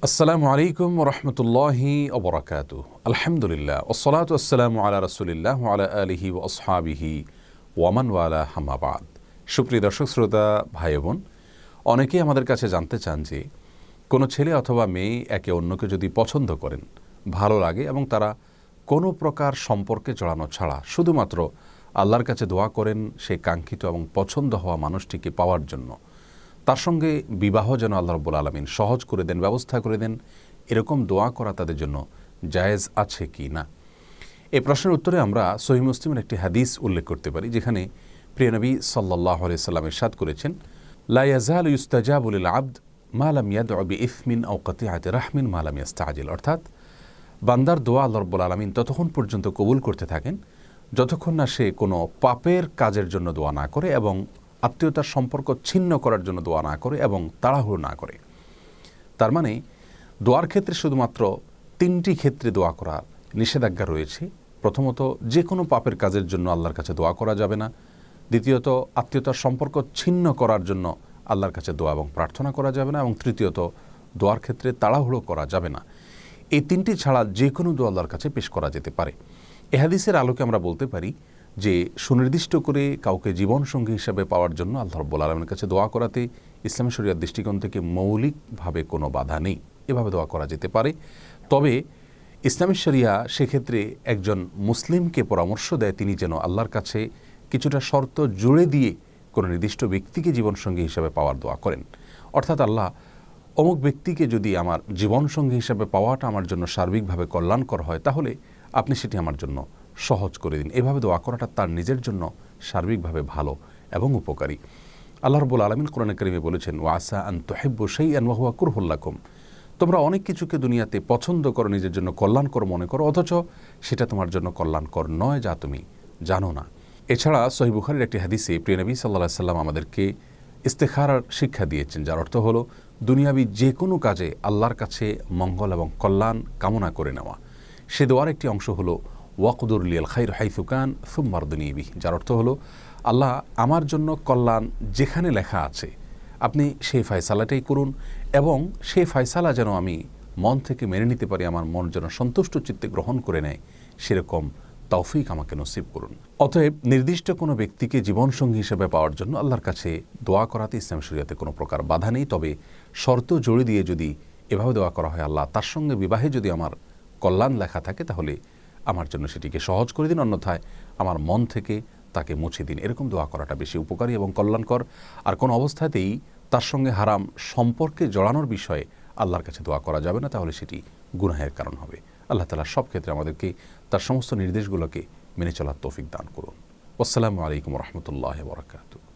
আসসালামু আলাইকুম ওরহমতুল্লাহি ওবরাকাতু। আলহামদুলিল্লাহ ওসসালাতু ওয়াসসালামু আলা রাসূলিল্লাহ ওয়া আলা আলিহি ওয়া আসহাবিহি ওয়া মান ওয়ালা, আম্মা বাদ। সুপ্রিয় দর্শক শ্রোতা ভাই বোন, অনেকেই আমাদের কাছে জানতে চান যে কোনো ছেলে অথবা মেয়ে একে অন্যকে যদি পছন্দ করেন, ভালো লাগে এবং তারা কোনো প্রকার সম্পর্কে জড়ানো ছাড়া শুধুমাত্র আল্লাহর কাছে দোয়া করেন সেই কাঙ্ক্ষিত এবং পছন্দ হওয়া মানুষটিকে পাওয়ার জন্য, তার সঙ্গে বিবাহ যেন আল্লাহ রাব্বুল আলামিন সহজ করে দেন, ব্যবস্থা করে দেন, এরকম দোয়া করা তাদের জন্য জায়েজ আছে কি না। এই প্রশ্নের উত্তরে আমরা সহিহ মুসলিমের একটি হাদিস উল্লেখ করতে পারি, যেখানে প্রিয় নবী সাল্লাল্লাহু আলাইহি সাল্লাম ইরশাদ করেছেন, লা ইয়াজালু ইউস্তাজাবু লিল আবদ মা লাম ইয়াদউ বিইসমিন আও কাতিআতি রাহমিন মা লাম ইস্তাজিল। অর্থাৎ বান্দার দোয়া আল্লাহ রাব্বুল আলামিন ততক্ষণ পর্যন্ত কবুল করতে থাকেন যতক্ষণ না সে কোনো পাপের কাজের জন্য দোয়া না করে এবং আত্মীয়তার সম্পর্ক ছিন্ন করার জন্য দোয়া না করে এবং তাড়াহুড়ো না করে। তার মানে দোয়ার ক্ষেত্রে শুধুমাত্র তিনটি ক্ষেত্রে দোয়া করার নিষেধাজ্ঞা রয়েছে। প্রথমত, যে কোনো পাপের কাজের জন্য আল্লাহর কাছে দোয়া করা যাবে না। দ্বিতীয়ত, আত্মীয়তার সম্পর্ক ছিন্ন করার জন্য আল্লাহর কাছে দোয়া এবং প্রার্থনা করা যাবে না। এবং তৃতীয়ত, দোয়ার ক্ষেত্রে তাড়াহুড়ো করা যাবে না। এই তিনটি ছাড়া যে কোনো দোয়া আল্লাহর কাছে পেশ করা যেতে পারে। এ হাদিসের আলোকে আমরা বলতে পারি যে সুনির্দিষ্ট করে কাউকে জীবনসঙ্গী হিসাবে পাওয়ার জন্য আল্লাহ রাব্বুল আলামিনের কাছে দোয়া করাতে ইসলামী শরিয়ার দৃষ্টিকোণ থেকে মৌলিকভাবে কোনো বাধা নেই। এভাবে দোয়া করা যেতে পারে। তবে ইসলামী শরিয়া সেক্ষেত্রে একজন মুসলিমকে পরামর্শ দেয় তিনি যেন আল্লাহর কাছে কিছুটা শর্ত জুড়ে দিয়ে কোনো নির্দিষ্ট ব্যক্তিকে জীবনসঙ্গী হিসাবে পাওয়ার দোয়া করেন। অর্থাৎ আল্লাহ, অমুক ব্যক্তিকে যদি আমার জীবনসঙ্গী হিসাবে পাওয়াটা আমার জন্য সার্বিকভাবে কল্যাণকর হয়, তাহলে আপনি সেটি আমার জন্য সহজ করে দিন। এভাবে দোয়া করাটা তার নিজের জন্য সার্বিকভাবে ভালো এবং উপকারী। আল্লাহ রাব্বুল আলামিন কোরআনে কারিমে বলেছেন, ওয়া আসা আন তুহিব্বু শাইআন ওয়া হুয়া কুরহুল লাকুম। তোমরা অনেক কিছুকে দুনিয়াতে পছন্দ করো, নিজের জন্য কল্যাণকর মনে করো, অথচ সেটা তোমার জন্য কল্যাণকর নয়, যা তুমি জানো না। এছাড়া সহিহ বুখারীর একটি হাদিসে প্রিয় নবী সাল্লাল্লাহু আলাইহি সাল্লাম আমাদেরকে ইস্তেখারার শিক্ষা দিয়েছেন, যার অর্থ হলো দুনিয়াবি যে কোনো কাজে আল্লাহর কাছে মঙ্গল এবং কল্যাণ কামনা করে নেওয়া। সে দোয়ার একটি অংশ হলো ওয়াকদুর লিয়াল খাইর হাইসুকান সুম্মারদুনি বিহি, যার অর্থ হলো, আল্লাহ আমার জন্য কল্যাণ যেখানে লেখা আছে আপনি সেই ফয়সালাটাই করুন এবং সেই ফয়সালা যেন আমি মন থেকে মেনে নিতে পারি, আমার মন যেন সন্তুষ্ট চিত্তে গ্রহণ করে নেয়, সেরকম তৌফিক আমাকে নসিব করুন। অতএব নির্দিষ্ট কোনো ব্যক্তিকে জীবনসঙ্গী হিসেবে পাওয়ার জন্য আল্লাহর কাছে দোয়া করাতে ইসলাম শরিয়াতে কোনো প্রকার বাধা নেই। তবে শর্ত জড়িয়ে দিয়ে যদি এভাবে দোয়া করা হয়, আল্লাহ তার সঙ্গে বিবাহে যদি আমার কল্যাণ লেখা থাকে, তাহলে আমার জন্য সেটিকে সহজ করে দিন, অন্যথায় আমার মন থেকে তাকে মুছে দিন। এরকম দোয়া করাটা বেশি উপকারী এবং কল্যাণকর। আর কোনো অবস্থাতেই তার সঙ্গে হারাম সম্পর্কে জড়ানোর বিষয়ে আল্লাহর কাছে দোয়া করা যাবে না, তাহলে সেটি গুনাহের কারণ হবে। আল্লাহ তাআলা সব ক্ষেত্রে আমাদেরকে তার সমস্ত নির্দেশগুলোকে মেনে চলার তৌফিক দান করুন। আসসালামু আলাইকুম ওয়া রাহমাতুল্লাহি ওয়া বারাকাতুহু।